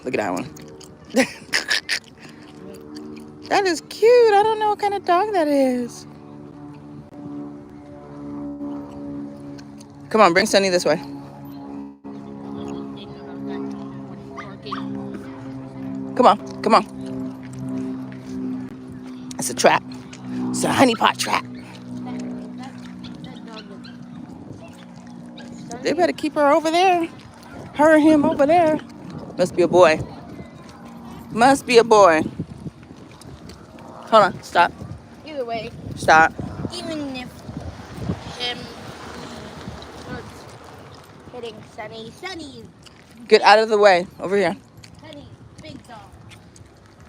Look at that one. That is cute. I don't know what kind of dog that is. Come on, bring Sunny this way. Come on, come on. It's a trap. It's a honeypot trap. They better keep her over there. Her and him over there. Must be a boy. Must be a boy. Hold on, stop. Either way. Stop. Even if him starts hitting Sunny. Get out of the way. Over here. Sunny, big dog.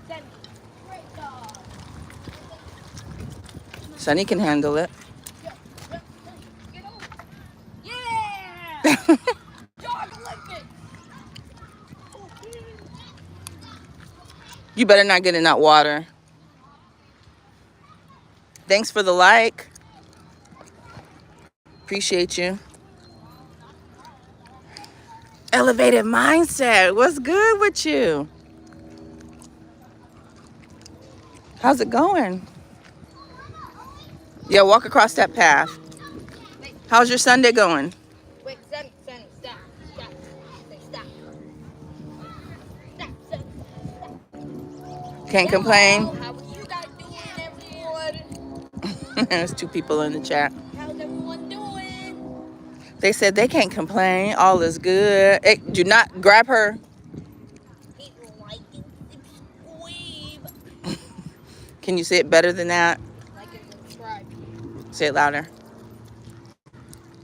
Sunny, great dog. Sunny can handle it. Get over. Yeah! Dog Olympics! You better not get in that water. Thanks for the like. Appreciate you. Elevated mindset. What's good with you? How's it going? Yeah, walk across that path. How's your Sunday going? Wait, Sunny, stop. Stop. Can't complain. How are you guys doing, everyone? There's 2 people in the chat. How's everyone doing? They said they can't complain. All is good. Hey, do not grab her. Hit like and subscribe. Can you say it better than that? Like and subscribe. Say it louder.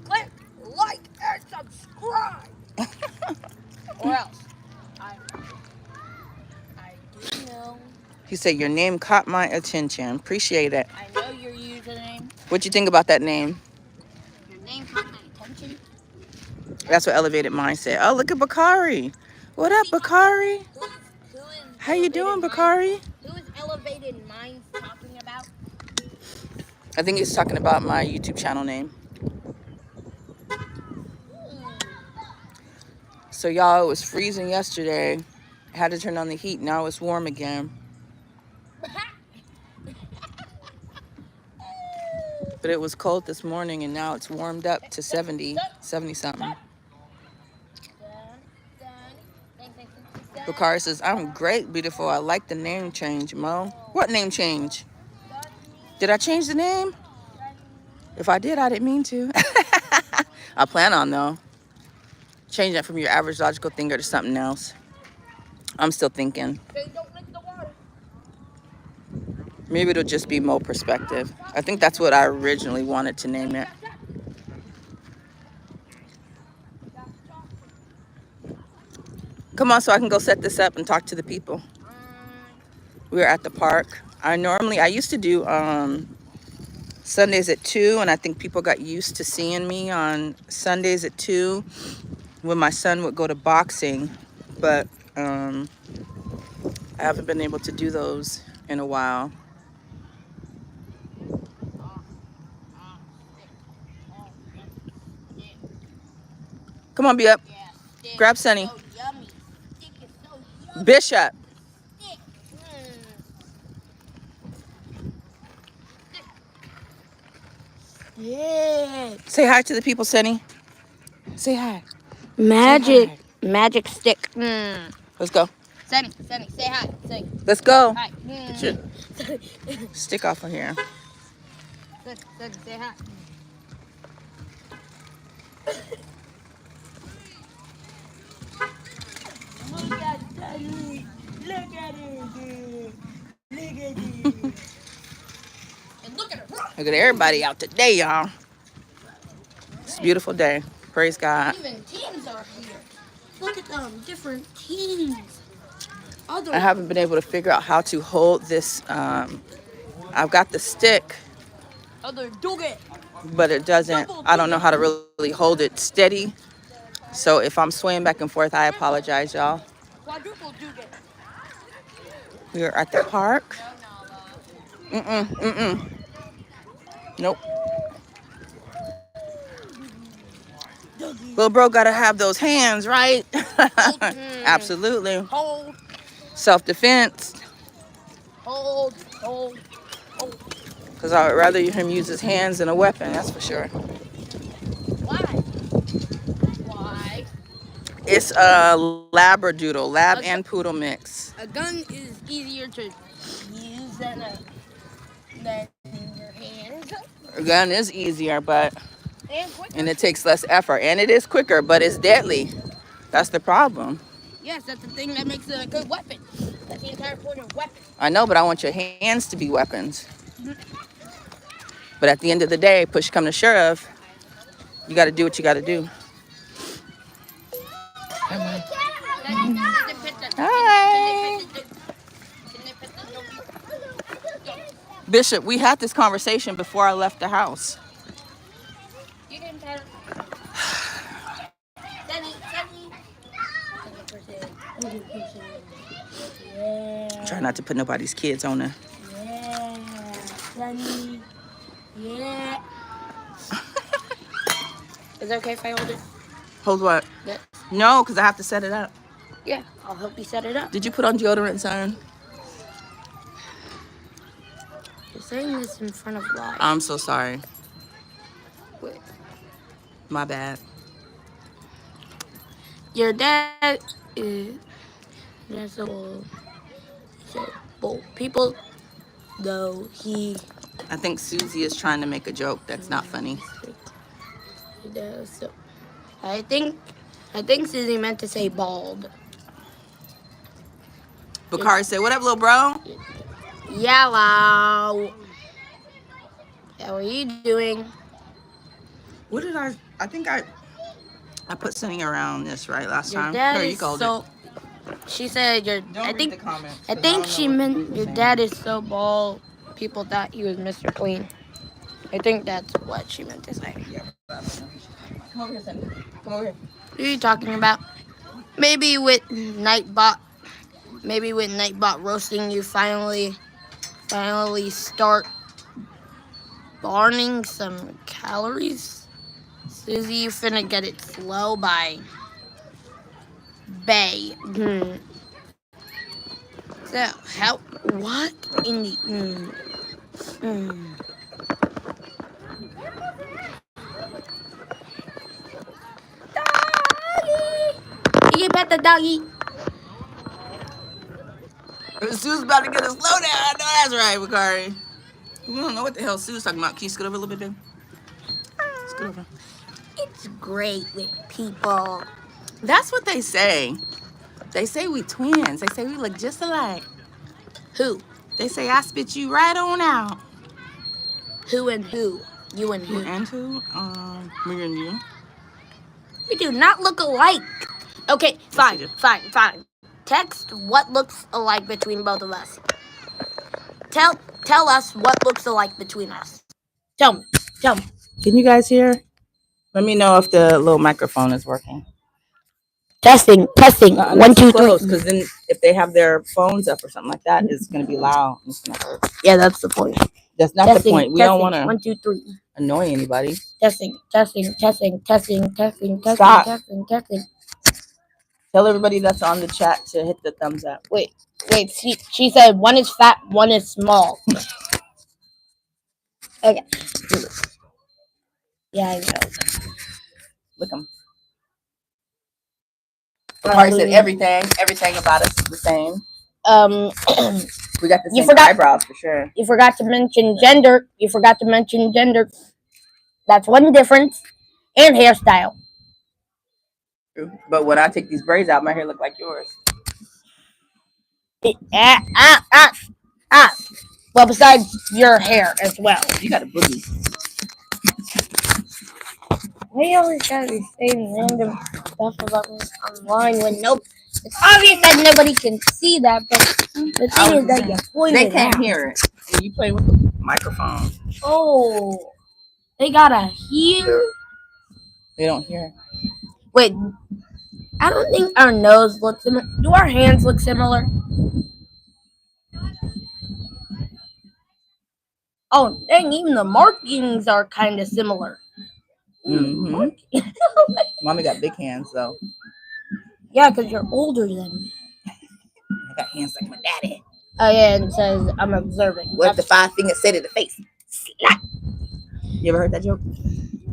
Click like and subscribe. Or else. I do know. He said your name caught my attention. Appreciate it. I know your username. What'd you think about that name? Your name caught my attention. That's what Elevated Mind said. Oh, look at Bakari. What up, Bakari? How you doing, Bakari? Who is Elevated Minds talking about? I think he's talking about my YouTube channel name. So y'all, it was freezing yesterday. I had to turn on the heat. Now it's warm again. But it was cold this morning and now it's warmed up to 70 something. Bakari says, I'm great, beautiful. I like the name change, Mo. What name change? Did I change the name? If I did, I didn't mean to. I plan on, though. Change that from your average logical thinker to something else. I'm still thinking. Maybe it'll just be Mo Perspective. I think that's what I originally wanted to name it. Come on so I can go set this up and talk to the people. We're at the park. I used to do Sundays at 2, and I think people got used to seeing me on Sundays at 2 when my son would go to boxing. But I haven't been able to do those in a while. Come on, be up. Grab Sunny. Bishop. Yeah. Say hi to the people, Sunny. Say hi. Magic. Say hi. Magic stick. Let's go. Sunny, say hi. Say Let's go. hi. Get your stick off of here. Sunny, say hi. Look at Sunny. Look at it. Look at it. And look at her. Look at everybody out today, y'all. It's a beautiful day. Praise God. Even teams are here. Look at them, different teams. I haven't been able to figure out how to hold this. I've got the stick, but it doesn't. I don't know how to really hold it steady. So if I'm swaying back and forth, I apologize, y'all. We are at the park. Nope. Little bro gotta have those hands, right? Absolutely. Hold Self-defense. Hold, hold. Because I would rather him use his hands than a weapon, that's for sure. Why? Why? It's a Labradoodle, Lab and Poodle mix. A gun is easier to use than your hands. A gun is easier, but And quicker. and it takes less effort, and it is quicker, but it's deadly. That's the problem. Yes, that's the thing that makes it a good weapon. That's the entire point of weapons. I know, but I want your hands to be weapons. But at the end of the day, push come to shove, you got to do what you got to do. Hi. Bishop, we had this conversation before I left the house. Try not to put nobody's kids on there. Yeah, Sunny. Yeah. Is it okay if I hold it? Hold what? Yes. No, because I have to set it up. Yeah, I'll help you set it up. Did you put on deodorant, son? You're saying this in front of live. I'm so sorry. Wait. My bad. Your dad is that's so well, people though he I think Susie is trying to make a joke that's not funny. So I think Susie meant to say bald. Bakari said, "What up, little bro?" Yellow. How are you doing? What did I think I put something around this right last Your time. dad Here, you is called so. She said your. Don't I read think. the comments, I 'cause think don't she know what meant people your saying. dad is so bald. People thought he was Mr. Clean. I think that's what she meant to say. Yeah, come over here, Cindy. Come over here. What are you talking about? Maybe with Nightbot. Maybe with Nightbot roasting, you finally start burning some calories. Susie, you finna get it slow by Bay. So how? What in the? Doggy, you pet the doggy. Sue's about to get a slow down. I know that's right, Bakari. We don't know what the hell Sue's talking about. Can you scoot over a little bit, baby? Scoot over. It's great with people. That's what they say. They say we twins. They say we look just alike. Who? They say I spit you right on out. Who and who? You and Who who? and who? Me and you. We do not look alike. Okay, fine. Text what looks alike between both of us. Tell us what looks alike between us. Tell me. Can you guys hear? Let me know if the little microphone is working. Testing. 1, 2, 3. Because then if they have their phones up or something like that, it's going to be loud. Yeah, that's the point. That's not the point. We don't want to 1, 2, 3. annoy anybody. Testing. Stop. Testing. Tell everybody that's on the chat to hit the thumbs up. Wait. She said one is fat, one is small. Okay. Yeah, I know. Look them. Bakari said everything about us is the same. We got the same eyebrows for sure. You forgot to mention gender. That's one difference. And hairstyle. But when I take these braids out, my hair look like yours. Well, besides your hair as well. You got a boogie. They always gotta be saying random stuff about me online when it's obvious that nobody can see that, but the thing is that you point they it can't out. hear it. And you play with the microphone. Oh, they gotta hear. They don't hear. Wait, I don't think our nose looks similar. Do our hands look similar? Oh, dang, even the markings are kind of similar. Mm-hmm. Mommy got big hands, though. Yeah, because you're older than me. I got hands like my daddy. Oh yeah, and it says I'm observing. What the 5 fingers say to the face? Slap. You ever heard that joke?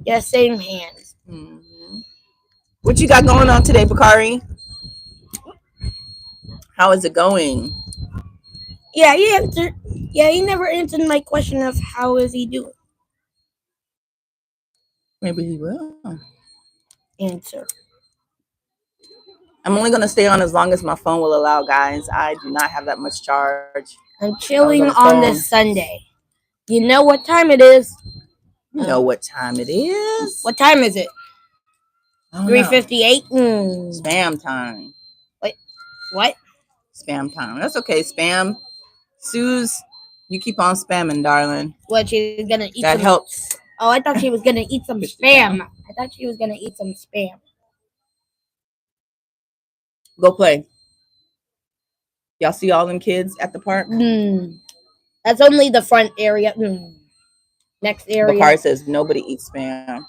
Yeah, same hands. Mm-hmm. What you got going on today, Bakari? How is it going? Yeah, he answered. Yeah, he never answered my question of how is he doing. Maybe he will. Answer. I'm only gonna stay on as long as my phone will allow, guys. I do not have that much charge. I'm I was chilling on the on phone. this Sunday. You know what time it is? You know what time it is? What time is it? I don't know. 3:58. Spam time. Wait, what? Spam time. That's okay. Spam. Suze, you keep on spamming, darling. What, she's gonna eat That some... helps. Oh, I thought she was gonna eat some spam. I thought she was gonna eat some spam. Go play. Y'all see all them kids at the park? That's only the front area. Next area. Bakari says nobody eats spam.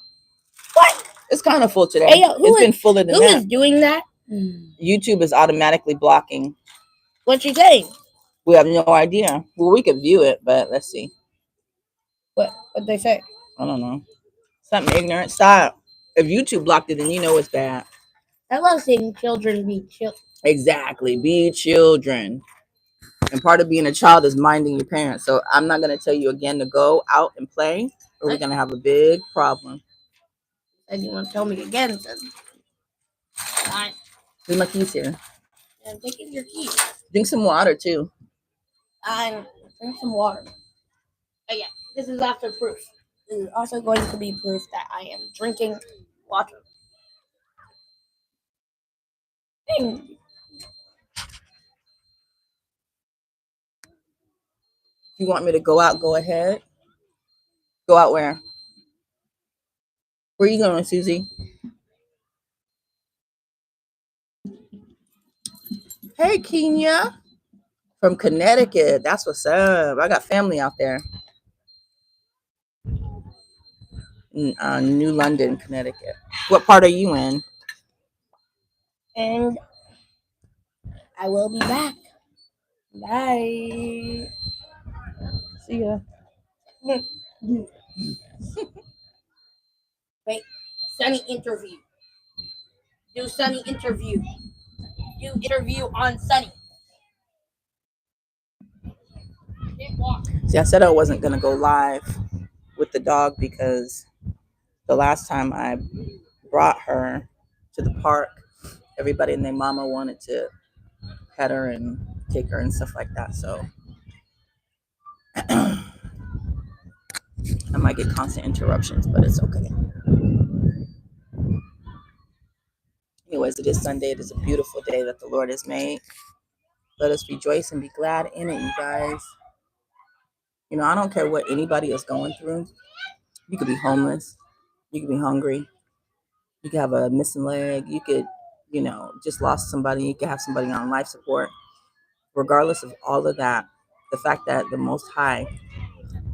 What? It's kind of full today. Hey, it's been fuller than who that. is doing that? YouTube is automatically blocking. What's she saying? We have no idea. Well, we could view it, but let's see. What they say? I don't know. Something ignorant. Stop. If YouTube blocked it, then you know it's bad. I love seeing children be children. Exactly. Be children. And part of being a child is minding your parents. So I'm not going to tell you again to go out and play, or we're going to have a big problem. And you want to tell me again? Fine. Leave my keys here. I'm taking your keys. Drink some water, too. Drink some water. Oh, yeah. This is after proof. This is also going to be proof that I am drinking water. If you want me to go out, go ahead. Go out where? Where are you going, Susie? Hey, Kenya. From Connecticut. That's what's up. I got family out there. New London, Connecticut. What part are you in? And I will be back. Bye. See ya. Wait, Sunny interview. Do Sunny interview. Do interview on Sunny. See, I said I wasn't going to go live with the dog because the last time I brought her to the park, everybody and their mama wanted to pet her and take her and stuff like that. So I might get constant interruptions, but it's okay. Anyways, it is Sunday. It is a beautiful day that the Lord has made. Let us rejoice and be glad in it, you guys. You know, I don't care what anybody is going through. You could be homeless. You could be hungry. You could have a missing leg. You could, just lost somebody. You could have somebody on life support. Regardless of all of that, the fact that the Most High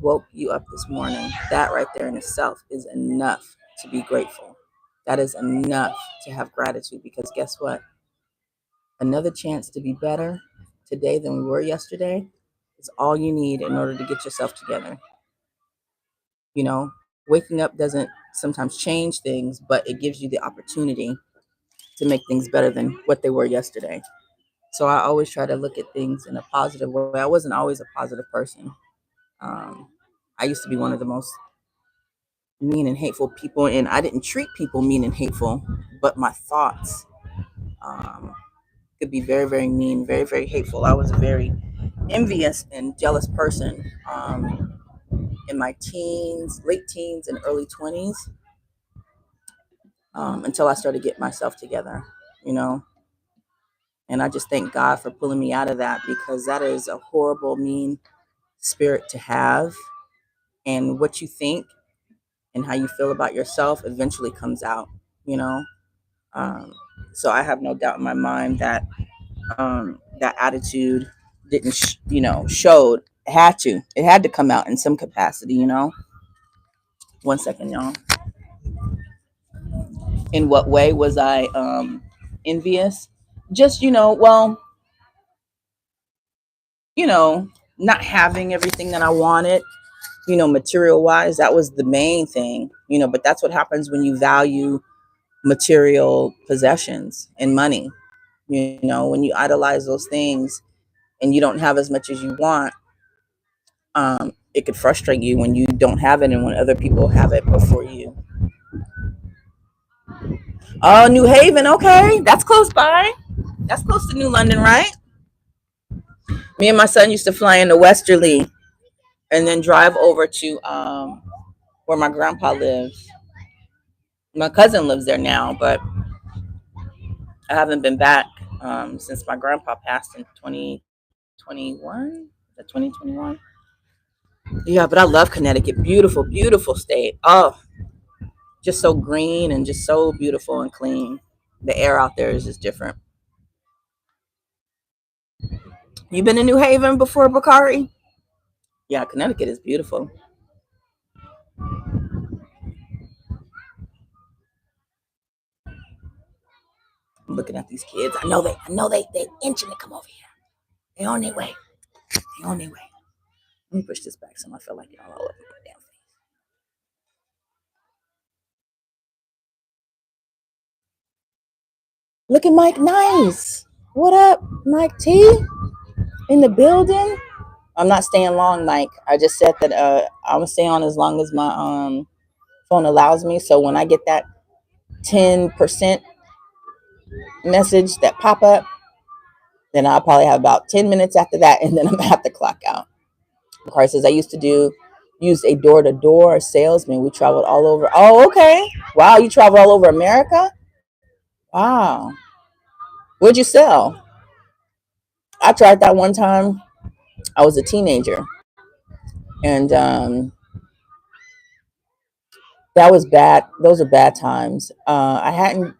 woke you up this morning, that right there in itself is enough to be grateful. That is enough to have gratitude, because guess what? Another chance to be better today than we were yesterday is all you need in order to get yourself together. You know, waking up doesn't sometimes change things, but it gives you the opportunity to make things better than what they were yesterday. So I always try to look at things in a positive way. I wasn't always a positive person. I used to be one of the most mean and hateful people, and I didn't treat people mean and hateful, but my thoughts could be very, very mean, very, very hateful. I was a very envious and jealous person in my teens, late teens, and early 20s, until I started getting myself together, And I just thank God for pulling me out of that, because that is a horrible, mean spirit to have. And what you think and how you feel about yourself eventually comes out, So I have no doubt in my mind that that attitude didn't, showed. It had to come out in some capacity, 1 second, y'all. In what way was I envious? Just, well, you know, not having everything that I wanted, material wise. That was the main thing, but that's what happens when you value material possessions and money. When you idolize those things and you don't have as much as you want, it could frustrate you when you don't have it and when other people have it before you. Oh, New Haven, okay. That's close by. That's close to New London, right? Me and my son used to fly into Westerly and then drive over to where my grandpa lives. My cousin lives there now, but I haven't been back since my grandpa passed in 2021. Is that 2021? Yeah, but I love Connecticut. Beautiful, beautiful state. Oh, just so green and just so beautiful and clean. The air out there is just different. You been in New Haven before, Bakari? Yeah, Connecticut is beautiful. I'm looking at these kids. I know they inching to come over here. They on their way. They on their way. Let me push this back so I feel like it all over my damn face. Look at Mike Nice. What up, Mike T? In the building? I'm not staying long, Mike. I just said that I'm gonna stay on as long as my phone allows me. So when I get that 10% message that pop up, then I'll probably have about 10 minutes after that, and then I'm gonna have to clock out. Car says I used a door-to-door salesman. We traveled all over. Oh, okay. Wow, you travel all over America? Wow. What'd you sell? I tried that one time. I was a teenager, and that was bad. Those are bad times. I hadn't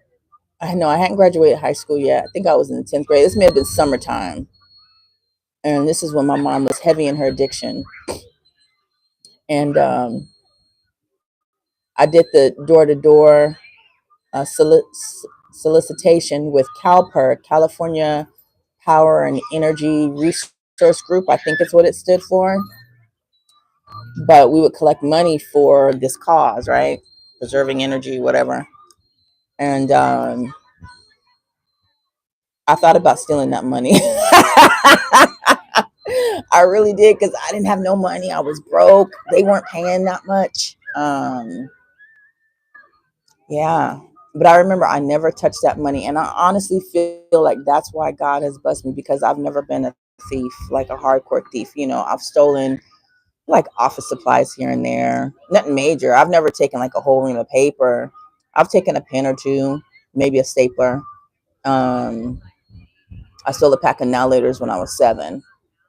graduated high school yet. I think I was in the 10th grade. This may have been summertime, and this is when my mom was heavy in her addiction. And I did the door-to-door solicitation with CalPERG, California Power and Energy Resource Group. I think it's what it stood for. But we would collect money for this cause, right? Preserving energy, whatever. And I thought about stealing that money. I really did, because I didn't have no money. I was broke. They weren't paying that much. Yeah. But I remember I never touched that money. And I honestly feel like that's why God has blessed me, because I've never been a thief, like a hardcore thief. I've stolen like office supplies here and there. Nothing major. I've never taken like a whole ream of paper. I've taken a pen or two, maybe a stapler. Um, I stole a pack of now laters when I was 7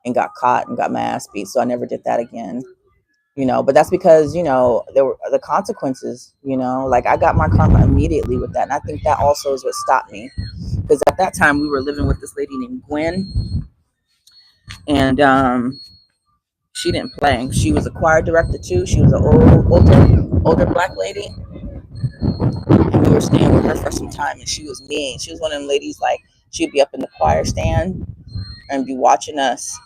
and got caught and got my ass beat. So I never did that again. But that's because, there were the consequences, like I got my karma immediately with that. And I think that also is what stopped me, because at that time we were living with this lady named Gwen, and she didn't play. She was a choir director too. She was an older black lady, and we were staying with her for some time. And she was mean. She was one of them ladies, like she'd be up in the choir stand and be watching us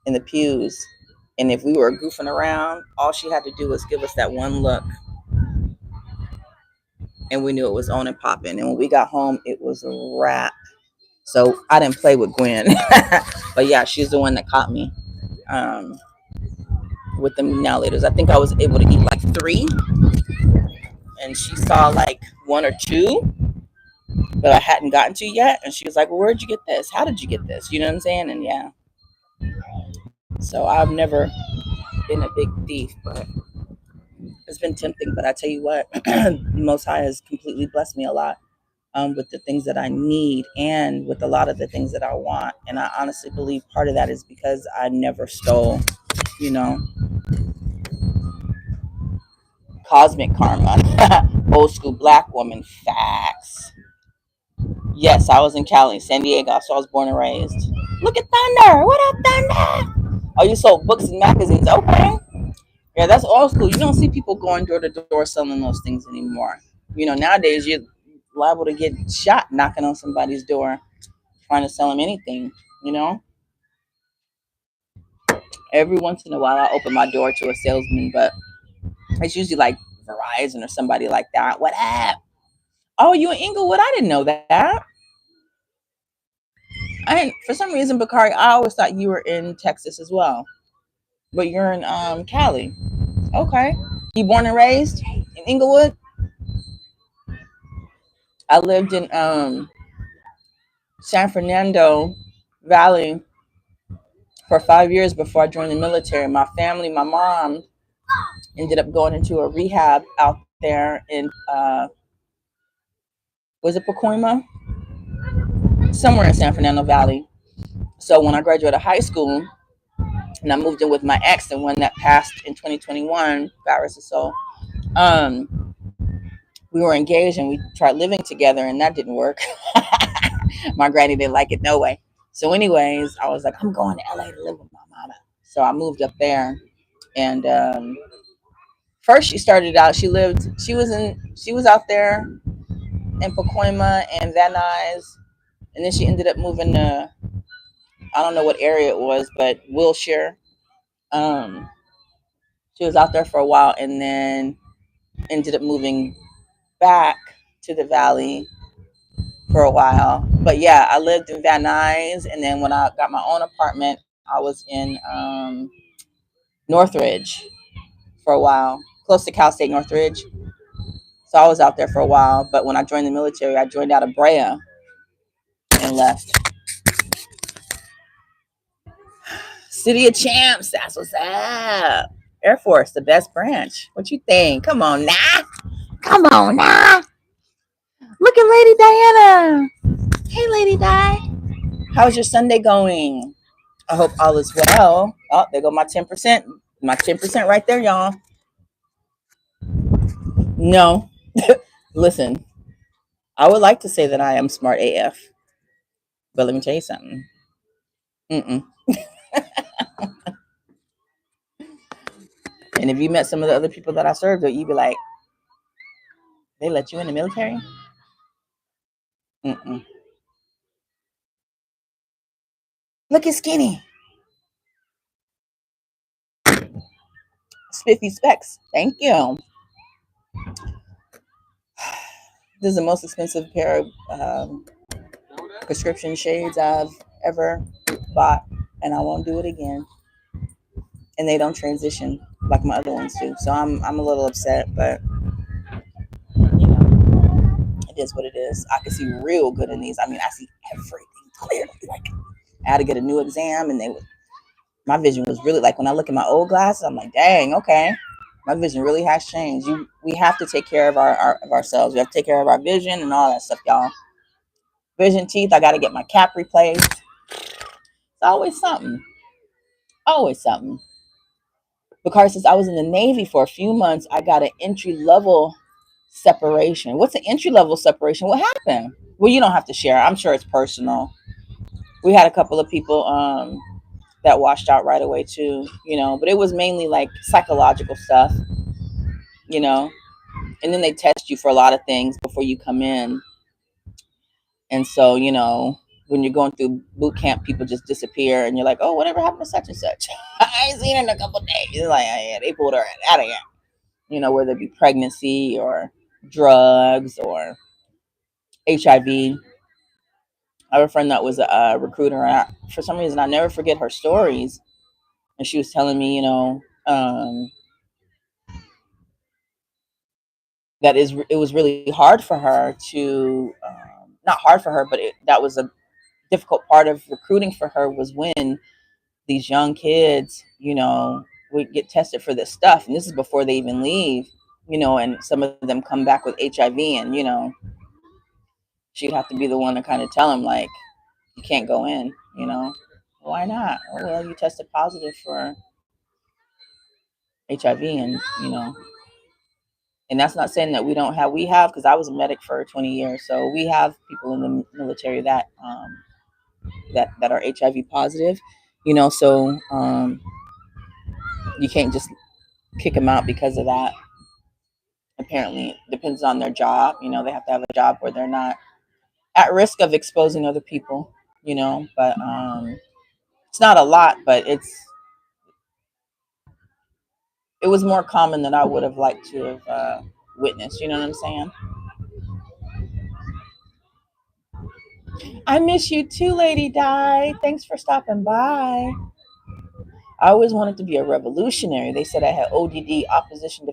in the pews. And if we were goofing around, all she had to do was give us that one look, and we knew it was on and popping. And when we got home, it was a wrap. So I didn't play with Gwen, but yeah, she's the one that caught me with the now laters. I think I was able to eat like 3, and she saw like 1 or 2 that I hadn't gotten to yet. And she was like, "Well, where'd you get this? How did you get this?" You know what I'm saying? And yeah, so I've never been a big thief, but it's been tempting. But I tell you what, Most High has completely blessed me a lot. With the things that I need and with a lot of the things that I want. And I honestly believe part of that is because I never stole, you know, cosmic karma. Old school black woman facts. Yes, I was in Cali, San Diego, so I was born and raised. Look at Thunder. What up, Thunder? Oh, you sold books and magazines. Okay. Yeah, that's old school. You don't see people going door to door selling those things anymore. Nowadays you're liable to get shot knocking on somebody's door trying to sell them anything, you know? Every once in a while, I'll open my door to a salesman, but it's usually like Verizon or somebody like that. What up? Oh, you in Inglewood? I didn't know that. For some reason, Bakari, I always thought you were in Texas as well, but you're in Cali. Okay. You born and raised in Inglewood? I lived in San Fernando Valley for 5 years before I joined the military. My family, my mom ended up going into a rehab out there in was it Pacoima? Somewhere in San Fernando Valley. So when I graduated high school and I moved in with my ex, the one that passed in 2021, God rest his soul, we were engaged and we tried living together and that didn't work. My granny didn't like it no way. So anyways, I was like, I'm going to LA to live with my mama. So I moved up there and first she started out, she was out there in Pacoima and Van Nuys, and then she ended up moving to, I don't know what area it was, but Wilshire. Um, she was out there for a while and then ended up moving back to the valley for a while. But yeah, I lived in Van Nuys, and then when I got my own apartment, I was in Northridge for a while, close to Cal State Northridge. So I was out there for a while. But when I joined the military, I joined out of Brea and left. City of Champs, that's what's up. Air Force, the best branch. What you think? Come on now. Come on now. Look at Lady Diana. Hey, Lady Di. How's your Sunday going? I hope all is well. Oh, there go my 10%. My 10% right there, y'all. No. Listen, I would like to say that I am smart AF, but let me tell you something. Mm-mm. And if you met some of the other people that I served with, you'd be like, they let you in the military? Mm-mm. Look at Skinny. Spiffy Specs. Thank you. This is the most expensive pair of prescription shades I've ever bought, and I won't do it again. And they don't transition like my other ones do. So I'm a little upset, but you know, it is what it is. I can see real good in these. I mean, I see everything clearly. Like I had to get a new exam, and my vision was really like when I look at my old glasses, I'm like, dang, okay, my vision really has changed. We have to take care of of ourselves. We have to take care of our vision and all that stuff, y'all. Vision teeth. I got to get my cap replaced. It's always something. Always something. Because since I was in the Navy for a few months, I got an entry level separation. What's an entry level separation? What happened? Well, you don't have to share. I'm sure it's personal. We had a couple of people that washed out right away too, but it was mainly like psychological stuff, you know. And then they test you for a lot of things before you come in. And so, when you're going through boot camp, people just disappear, and you're like, "Oh, whatever happened to such and such? I ain't seen her in a couple of days." It's like, oh, yeah, they pulled her out of here. Whether it be pregnancy or drugs or HIV. I have a friend that was a recruiter, and for some reason, I never forget her stories. And she was telling me, that it was really hard for her to, not hard for her, but that was a difficult part of recruiting for her was when these young kids, would get tested for this stuff. And this is before they even leave, and some of them come back with HIV, and, she'd have to be the one to kind of tell them, like, you can't go in. Why not? Oh, well, you tested positive for HIV, and, and that's not saying that we have, because I was a medic for 20 years. So we have people in the military that, that are HIV positive, so, you can't just kick them out because of that. Apparently, it depends on their job. They have to have a job where they're not at risk of exposing other people. But it's not a lot, but It was more common than I would have liked to have witnessed. You know what I'm saying? I miss you too, Lady Di. Thanks for stopping by. I always wanted to be a revolutionary. They said I had ODD, opposition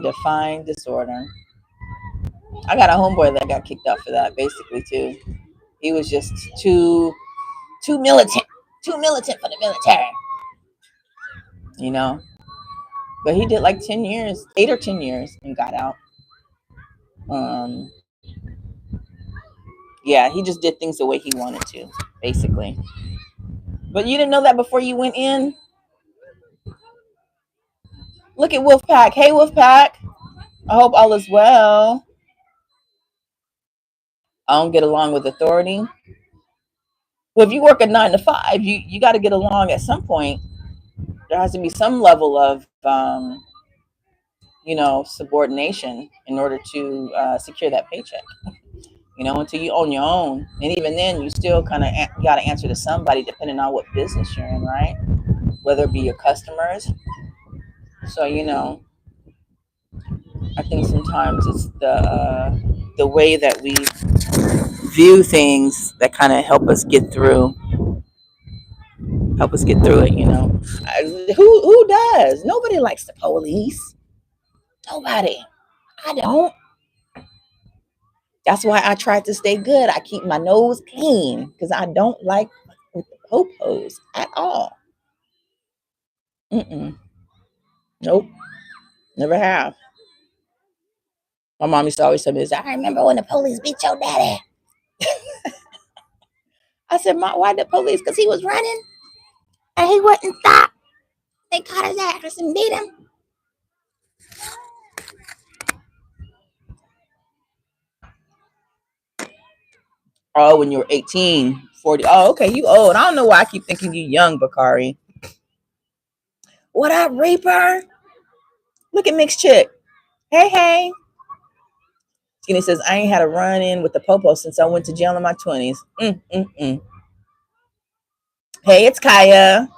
defined disorder. I got a homeboy that got kicked out for that, basically too. He was just too militant, too militant for the military, you know. But he did like 10 years, 8 or 10 years, and got out. Um, yeah, he just did things the way he wanted to, basically. But you didn't know that before you went in. Look at Wolfpack. Hey, Wolfpack. I hope all is well. I don't get along with authority. Well, if you work a 9 to 5, you got to get along at some point. There has to be some level of subordination in order to secure that paycheck. Until you own your own, and even then, you still kind of got to answer to somebody, depending on what business you're in, right? Whether it be your customers. So I think sometimes it's the way that we view things that kind of help us get through it. Who does? Nobody likes the police. Nobody. I don't. That's why I try to stay good. I keep my nose clean because I don't like with the popos at all. Mm-mm. Nope. Never have. My mom used to always tell me this. I remember when the police beat your daddy. I said, "Mom, why the police? Because he was running and he wouldn't stop. They caught his ass and beat him." Oh, when you were 18, 40. Oh, okay, you old. I don't know why I keep thinking you young, Bakari. What up, Reaper? Look at Mixed Chick. Hey, hey. Skinny says, I ain't had a run in with the popo since I went to jail in my 20s. Hey, it's Kaya.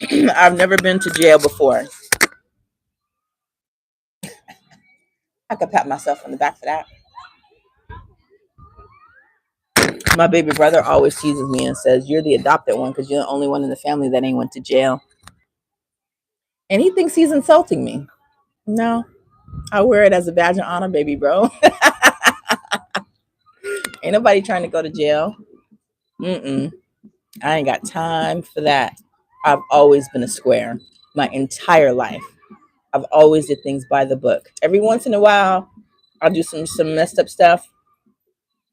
I've never been to jail before. I could pat myself on the back for that. My baby brother always teases me and says, you're the adopted one because you're the only one in the family that ain't went to jail. And he thinks he's insulting me. No, I wear it as a badge of honor, baby bro. Ain't nobody trying to go to jail. I ain't got time for that. I've always been a square my entire life. I've always did things by the book. Every once in a while, I'll do some messed up stuff,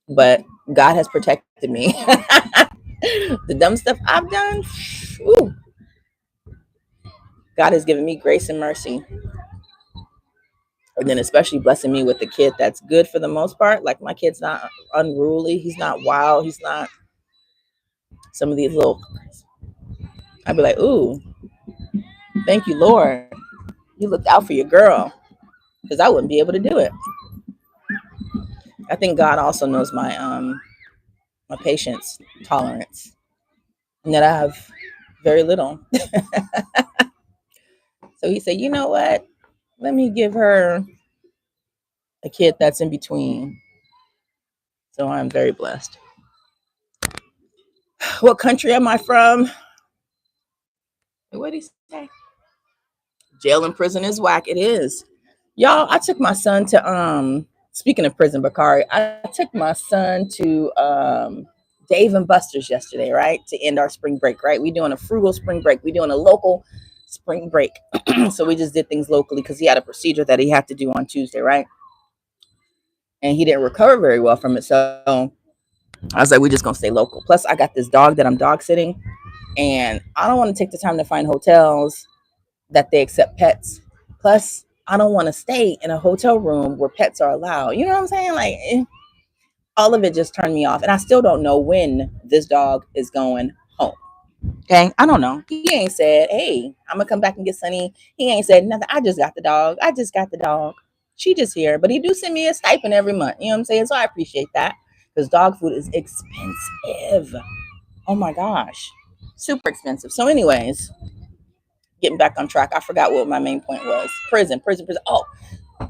but God has protected me. The dumb stuff I've done, ooh, God has given me grace and mercy. And then especially blessing me with a kid that's good for the most part. Like my kid's not unruly. He's not wild. He's not some of these little, I'd be like, ooh, thank you, Lord. You looked out for your girl because I wouldn't be able to do it. I think God also knows my patience tolerance and that I have very little. So he said, you know what? Let me give her a kid that's in between. So I'm very blessed. What country am I from? What did he say? Jail and prison is whack. It is. Y'all, I took my son to speaking of prison, Bakari, I took my son to Dave&Busters yesterday, right? To end our spring break, right? We doing a frugal spring break. We doing a local spring break. So we just did things locally because he had a procedure that he had to do on Tuesday, right? And he didn't recover very well from it. So I was like, we're just gonna stay local. Plus, I got this dog that I'm dog sitting, and I don't want to take the time to find hotels that they accept pets. Plus, I don't want to stay in a hotel room where pets are allowed. You know what I'm saying? Like, all of it just turned me off. And I still don't know when this dog is going home. Okay? I don't know. He ain't said, hey, I'm going to come back and get Sunny. He ain't said nothing. I just got the dog. She just here. But he do send me a stipend every month. You know what I'm saying? So I appreciate that because dog food is expensive. Oh my gosh. super expensive. So, anyways, getting back on track, I forgot what my main point was. Prison. Oh,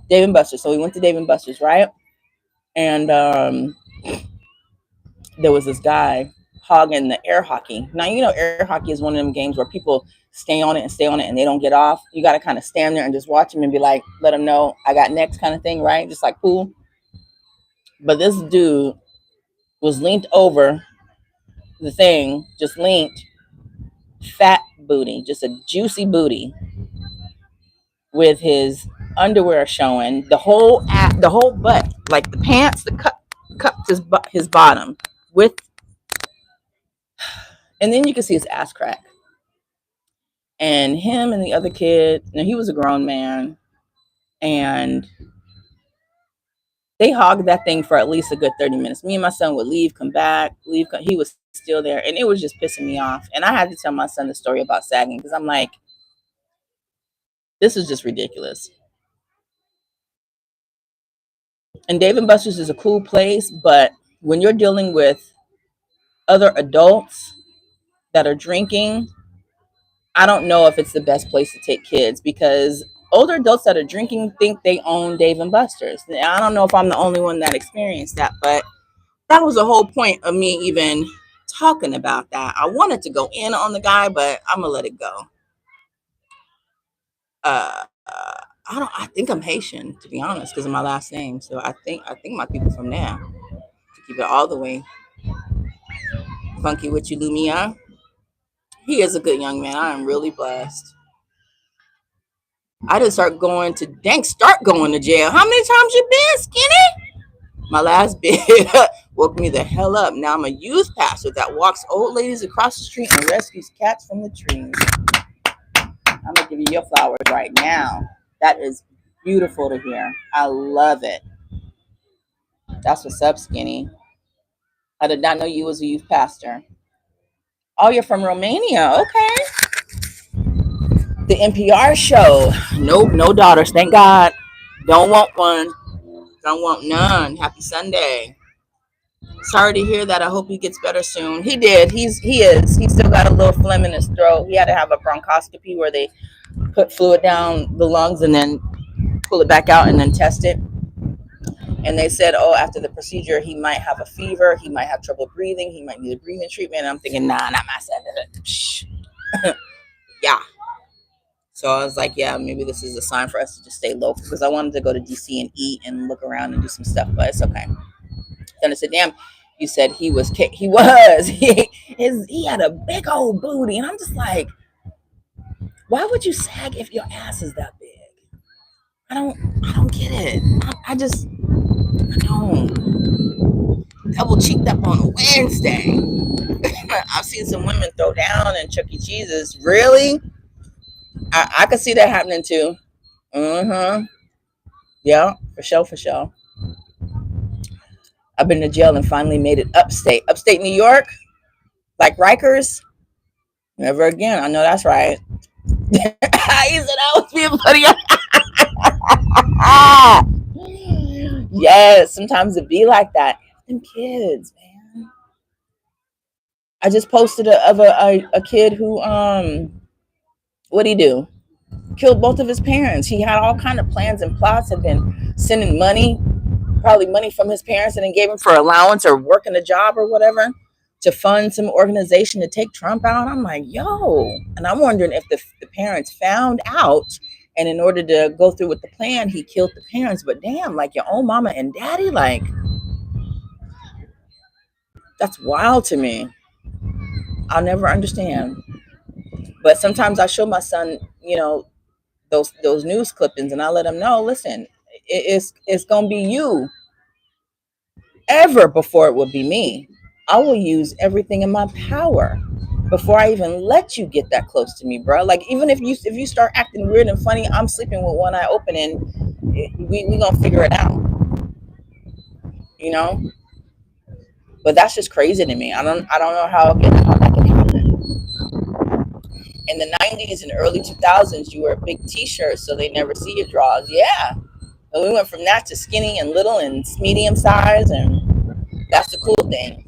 Dave&Busters. So we went to Dave&Busters, right? And there was this guy hogging the air hockey. Now, you know, air hockey is one of them games where people stay on it and they don't get off. You got to kind of stand there and just watch them and be like, let them know I got next kind of thing, right? Just like pool. But this dude was leaned over the thing, just leaned, fat booty, just a juicy booty with his underwear showing, the whole butt, like the pants, the cupped his bottom with, and then you can see his ass crack. And him and the other kid, now he was a grown man, and they hogged that thing for at least a good 30 minutes. Me and my son would leave, come back, he was still there, and it was just pissing me off. And I had to tell my son the story about sagging because I'm like, this is just ridiculous. And Dave&Busters is a cool place, but when you're dealing with other adults that are drinking, I don't know if it's the best place to take kids, because older adults that are drinking think they own Dave&Busters. I don't know if I'm the only one that experienced that, but that was the whole point of me even talking about that. I wanted to go in on the guy, but I'm gonna let it go. I think I'm Haitian, to be honest, because of my last name. So I think my people from there. To keep it all the way funky with you, Lumia. He is a good young man. I am really blessed. I didn't start going to jail. How many times you been, Skinny? My last bit woke me the hell up. Now I'm a youth pastor that walks old ladies across the street and rescues cats from the trees. I'm gonna give you your flowers right now. That is beautiful to hear. I love it. That's what's up, Skinny. I did not know you was a youth pastor. Oh, you're from Romania. Okay. The NPR show. Nope, no daughters. Thank God. Don't want one. Don't want none. Happy Sunday. Sorry to hear that. I hope he gets better soon. He did. He is. He still got a little phlegm in his throat. He had to have a bronchoscopy where they put fluid down the lungs and then pull it back out and then test it. And they said, oh, after the procedure, he might have a fever. He might have trouble breathing. He might need a breathing treatment. And I'm thinking, nah, not my son. Yeah. So I was like, yeah, maybe this is a sign for us to just stay local, because I wanted to go to DC and eat and look around and do some stuff, but it's okay. Then I said, damn, you said he was, he had a big old booty. And I'm just like, why would you sag if your ass is that big? I don't get it. I don't. Double cheeked up on a Wednesday. I've seen some women throw down in Chuck E. Cheese's. Really? I could see that happening too. Yeah, for sure. I've been to jail and finally made it upstate. Upstate New York? Like Rikers? Never again. I know that's right. He said I was being funny. Yes, sometimes it be like that. Them kids, man. I just posted a kid who what'd he do? Killed both of his parents. He had all kind of plans and plots, had been sending money, probably money from his parents, and then gave him for allowance or working a job or whatever to fund some organization to take Trump out. I'm like, yo. And I'm wondering if the parents found out, and in order to go through with the plan, he killed the parents. But damn, like your own mama and daddy, like, that's wild to me. I'll never understand. But sometimes I show my son, those news clippings, and I let him know, listen, it's gonna be you ever before it would be me. I will use everything in my power before I even let you get that close to me, bro. Like, even if you start acting weird and funny, I'm sleeping with one eye open, and we gonna figure it out, But that's just crazy to me. I don't know how that can happen. In the 90s and early 2000s, you wear big t-shirts so they never see your drawers. Yeah. And we went from that to skinny and little and medium size, and that's the cool thing.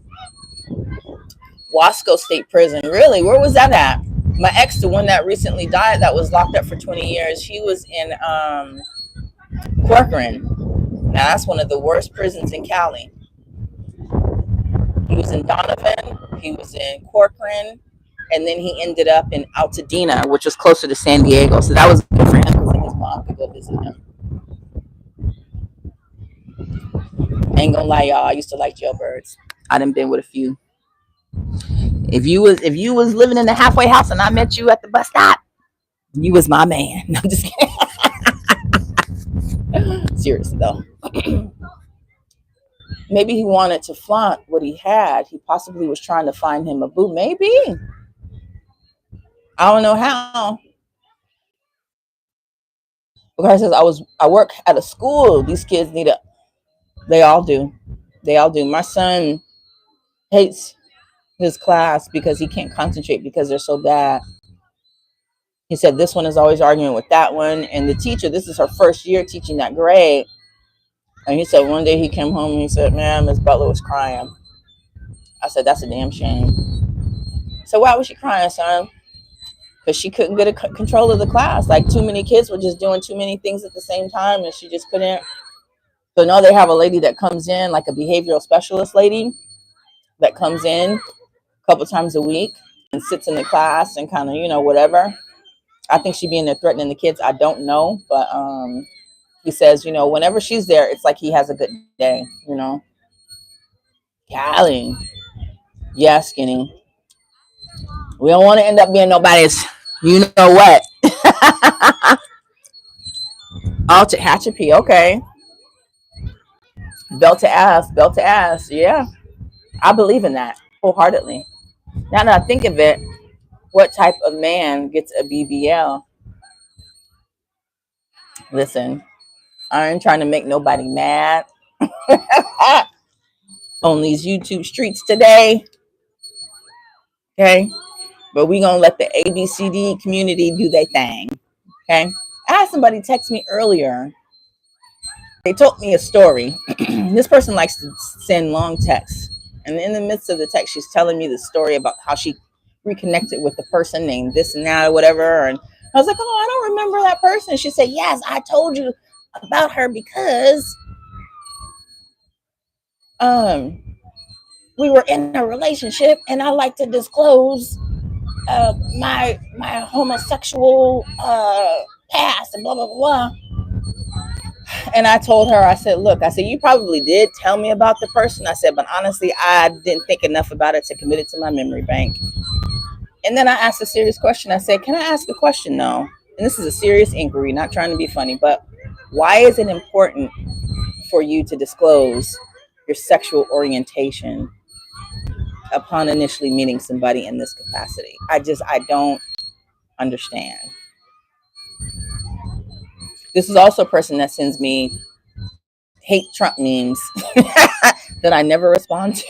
Wasco State Prison. Really? Where was that at? My ex, the one that recently died, that was locked up for 20 years, he was in Corcoran. Now that's one of the worst prisons in Cali. He was in Donovan, he was in Corcoran, and then he ended up in Altadena, which was closer to San Diego. So that was good for him because his mom could go visit him. Ain't gonna lie, y'all, I used to like jailbirds. I done been with a few. If you was living in the halfway house and I met you at the bus stop, you was my man. No, I'm just kidding. Seriously though. Maybe he wanted to flaunt what he had. He possibly was trying to find him a boo. Maybe. I don't know how. Because I work at a school. These kids need a they all do. They all do. My son hates his class because he can't concentrate because they're so bad. He said this one is always arguing with that one. And the teacher, this is her first year teaching that grade. And he said one day he came home and he said, man, Miss Butler was crying. I said, that's a damn shame. So why was she crying, son? Because she couldn't get control of the class. Like too many kids were just doing too many things at the same time and she just couldn't. So now they have a lady that comes in, like a behavioral specialist lady that comes in a couple times a week and sits in the class and kind of, whatever. I think she'd be in there threatening the kids. I don't know. But he says, whenever she's there, it's like he has a good day, Golly. Yeah, Skinny. We don't want to end up being nobody's, you know what. Alter Hatchapee, okay. Belt to ass. Yeah, I believe in that wholeheartedly. Now that I think of it, what type of man gets a BBL? Listen, I ain't trying to make nobody mad on these YouTube streets today. Okay, but we gonna let the ABCD community do their thing. Okay, I had somebody text me earlier. They told me a story. This person likes to send long texts. And in the midst of the text, she's telling me the story about how she reconnected with the person named this and that or whatever. And I was like, oh, I don't remember that person. She said, yes, I told you about her because we were in a relationship and I like to disclose my homosexual past and blah, blah, blah. And I told her, I said, look, I said, you probably did tell me about the person. I said, but honestly, I didn't think enough about it to commit it to my memory bank. And then I asked a serious question. I said, can I ask a question though? And this is a serious inquiry, not trying to be funny, but why is it important for you to disclose your sexual orientation upon initially meeting somebody in this capacity? I don't understand. This is also a person that sends me hate Trump memes that I never respond to.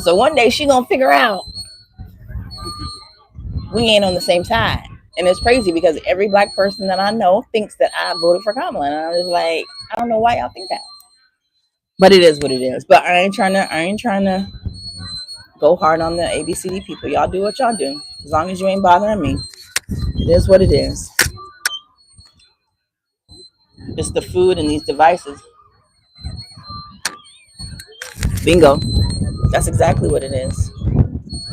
So one day she gonna figure out we ain't on the same side. And it's crazy because every black person that I know thinks that I voted for Kamala. And I'm just like, I don't know why y'all think that. But it is what it is. But I ain't trying to go hard on the ABCD people. Y'all do what y'all do. As long as you ain't bothering me. It is what it is. It's the food and these devices. Bingo. That's exactly what it is.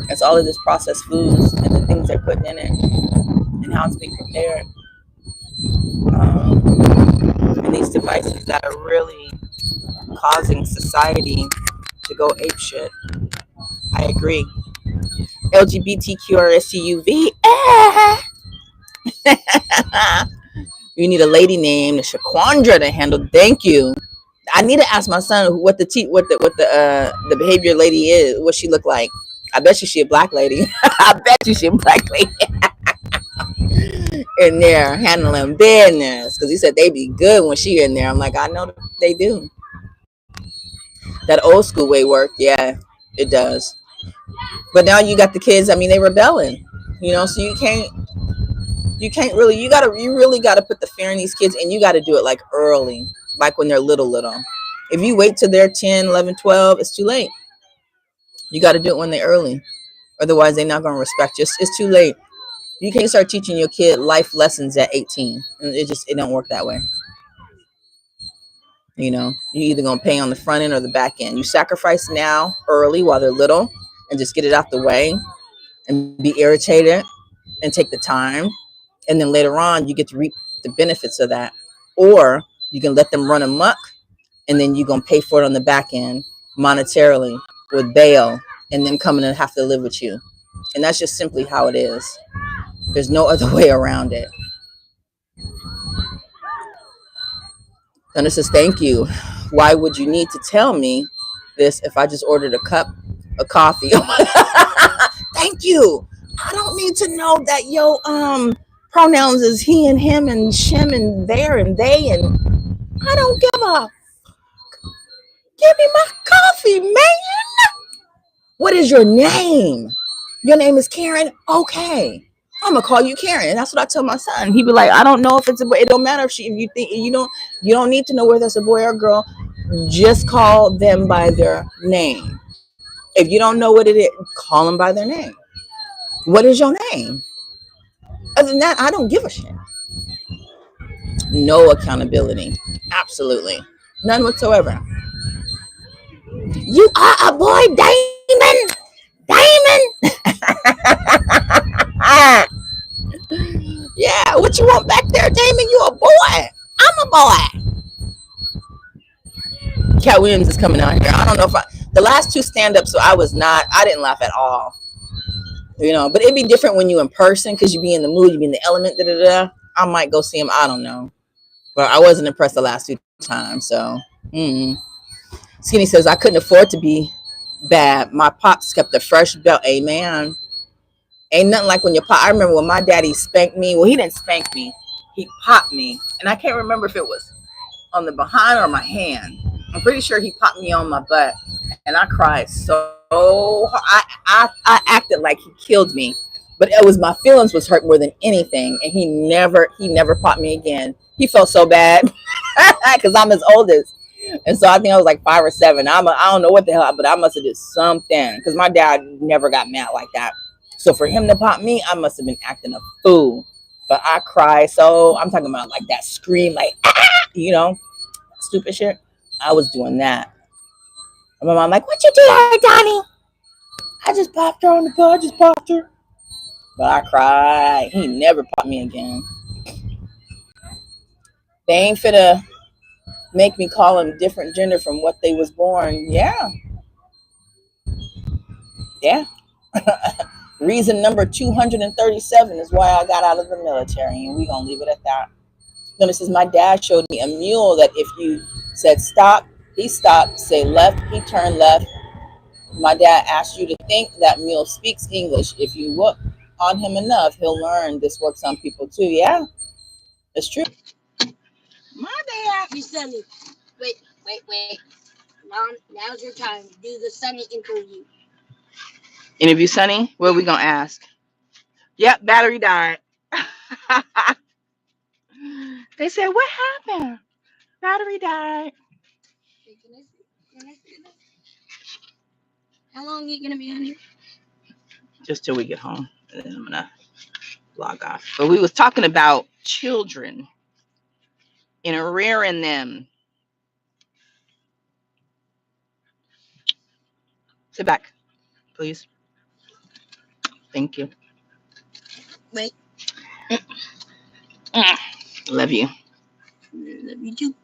It's all of this processed foods and the things they're putting in it and how it's being prepared. And these devices that are really causing society to go apeshit. I agree. LGBTQRSTUV. You need a lady named Shaquandra to handle. Thank you. I need to ask my son what the behavior lady is. What she look like. I bet you she a black lady. I bet you she a black lady. In there handling business because he said they be good when she in there. I'm like, I know they do. That old school way worked. Yeah, it does. But now you got the kids. I mean, they rebelling. So you really, you really gotta put the fear in these kids, and you got to do it like early, like when they're little. If you wait till they're 10, 11, 12, it's too late. You got to do it when they're early. Otherwise, they're not going to respect you. It's too late. You can't start teaching your kid life lessons at 18. And it don't work that way. You either going to pay on the front end or the back end. You sacrifice now early while they're little and just get it out the way and be irritated and take the time. And then later on, you get to reap the benefits of that. Or you can let them run amok and then you're going to pay for it on the back end monetarily with bail and then coming and have to live with you. And that's just simply how it is. There's no other way around it. And it says, thank you. Why would you need to tell me this if I just ordered a cup of coffee? Thank you. I don't need to know that your pronouns is he and him and shim and there and they, and I don't give a. Give me my coffee, man. What is your name? Your name is Karen? Okay. I'm gonna call you Karen. And that's what I tell my son. He'd be like, I don't know if it's a boy. It don't matter if you think you don't need to know whether it's a boy or a girl. Just call them by their name. If you don't know what it is, call them by their name. What is your name? Other than that, I don't give a shit. No accountability. Absolutely. None whatsoever. You are a boy, Damon. Damon. Yeah, what you want back there, Damon? You a boy. I'm a boy. Cat Williams is coming out here. I don't know if the last two stand-ups, so I didn't laugh at all. But it'd be different when you in person because you be in the mood, you be in the element, da da da. I might go see him. I don't know. But I wasn't impressed the last two times, so. Skinny says, I couldn't afford to be bad. My pops kept a fresh belt. Amen. Ain't nothing like when your pop. I remember when my daddy spanked me. Well, he didn't spank me. He popped me. And I can't remember if it was on the behind or my hand. I'm pretty sure he popped me on my butt. And I cried so hard. I acted like he killed me. But it was my feelings was hurt more than anything. And he never popped me again. He felt so bad because I'm his oldest. And so I think I was like 5 or 7. I don't know what the hell, but I must have did something because my dad never got mad like that. So for him to pop me, I must have been acting a fool. But I cried. So I'm talking about like that scream, like, stupid shit. I was doing that. And my mom like, what you do to her, Donnie? I just popped her on the butt. I just popped her. But I cried. He never popped me again. They ain't finna make me call them different gender from what they was born. Yeah. Reason number 237 is why I got out of the military, and we gonna leave it at that. Then it says my dad showed me a mule that if you said stop, he stopped. Say left, he turned left. My dad asked you to think that mule speaks English. If you look on him enough, he'll learn. This works on people too. Yeah, it's true. My dad. You send it. Wait. Now's your time. Do the Sunny interview. Interview Sunny? What are we gonna ask? Yep, battery died. They said, what happened? Battery died. Can I see this? How long are you gonna be on here? Just till we get home. And then I'm gonna log off. But we was talking about children and rearing them. Sit back, please. Thank you. Wait. Love you. Love you too.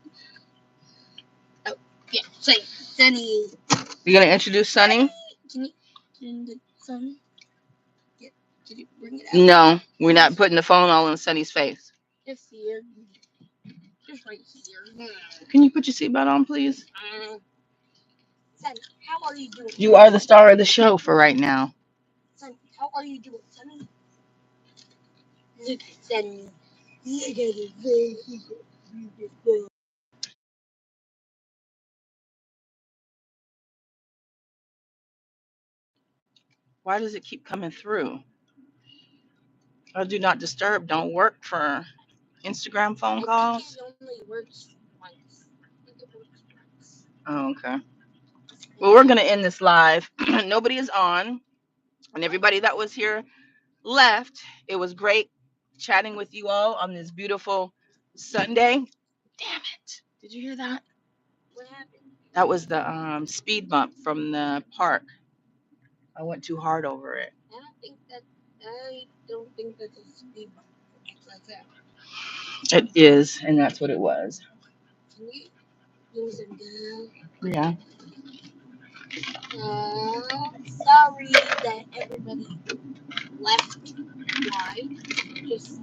Oh, yeah. Sunny. You gonna introduce Sunny? Can the Sunny? Yeah. Can you bring it out? No, we're not putting the phone all in Sunny's face. Just here. Just right here. Can you put your seatbelt on, please? Sunny, how are you doing? You are the star of the show for right now. Sunny, how are you doing, Sunny? Look at Sunny. Look at his face. He's so beautiful. Why does it keep coming through? Oh, do not disturb. Don't work for Instagram phone calls. It only works once. It works once. Oh, okay. Well, we're gonna end this live. Nobody is on, and everybody that was here left. It was great chatting with you all on this beautiful Sunday. Damn it! Did you hear that? What happened? That was the speed bump from the park. I went too hard over it. I don't think that's a speed bump. Like that. It is, and that's what it was. Can you give me some gum? Yeah. Sorry that everybody left. Why? Just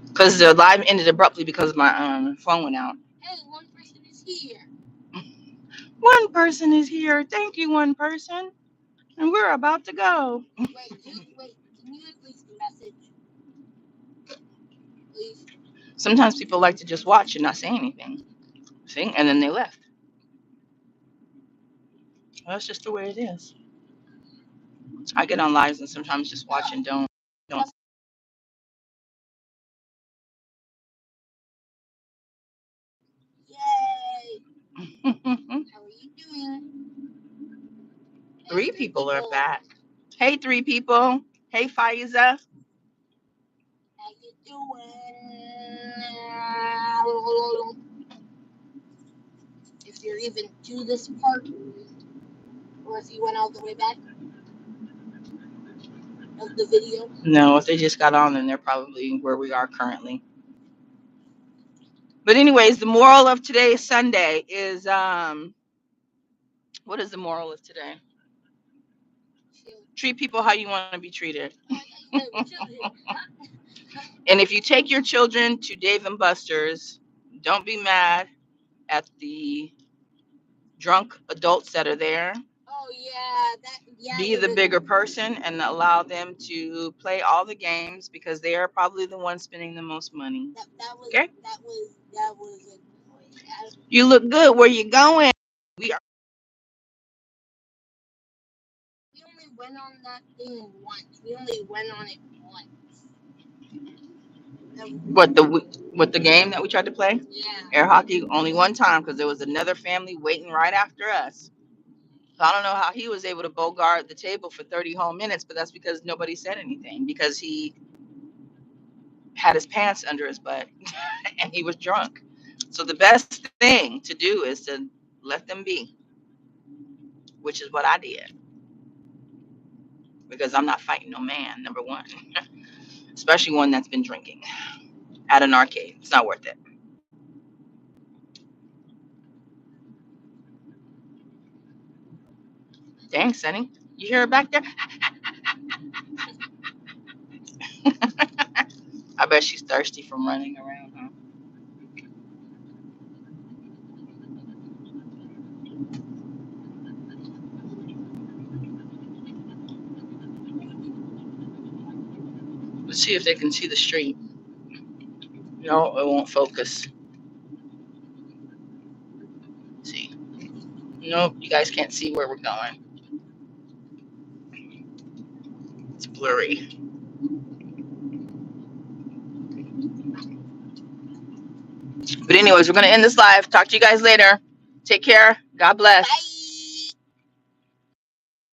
Because the live ended abruptly because my phone went out. hey, one person is here. One person is here. Thank you, one person. And we're about to go. Wait. Can you at least message, please? Sometimes people like to just watch and not say anything. See? And then they left. Well, that's just the way it is. I get on lives and sometimes just watch and don't. Yay! How are you doing? Three people are back. Hey, three people. Hey, Faiza. How you doing? If you're even to this part, or if you went all the way back of the video. No, if they just got on, then they're probably where we are currently. But anyways, the moral of today's Sunday is what is the moral of today? Treat people how you want to be treated. And if you take your children to Dave&Busters, don't be mad at the drunk adults that are there. Oh yeah, Be the bigger person and allow them to play all the games because they are probably the ones spending the most money. Okay? That was You look good. Where you going? We only went on that thing once. We only went on it once. what the game that we tried to play? Yeah. Air hockey only one time because there was another family waiting right after us. So I don't know how he was able to bogart the table for 30 whole minutes, but that's because nobody said anything because he had his pants under his butt and he was drunk. So the best thing to do is to let them be, which is what I did because I'm not fighting no man, number one, especially one that's been drinking at an arcade. It's not worth it. Dang, Sonny. You hear her back there? I bet she's thirsty from running around, huh? Let's see if they can see the street. No, it won't focus. Let's see. Nope, you guys can't see where we're going. It's blurry. But anyways, we're gonna end this live. Talk to you guys later. Take care. God bless. Bye.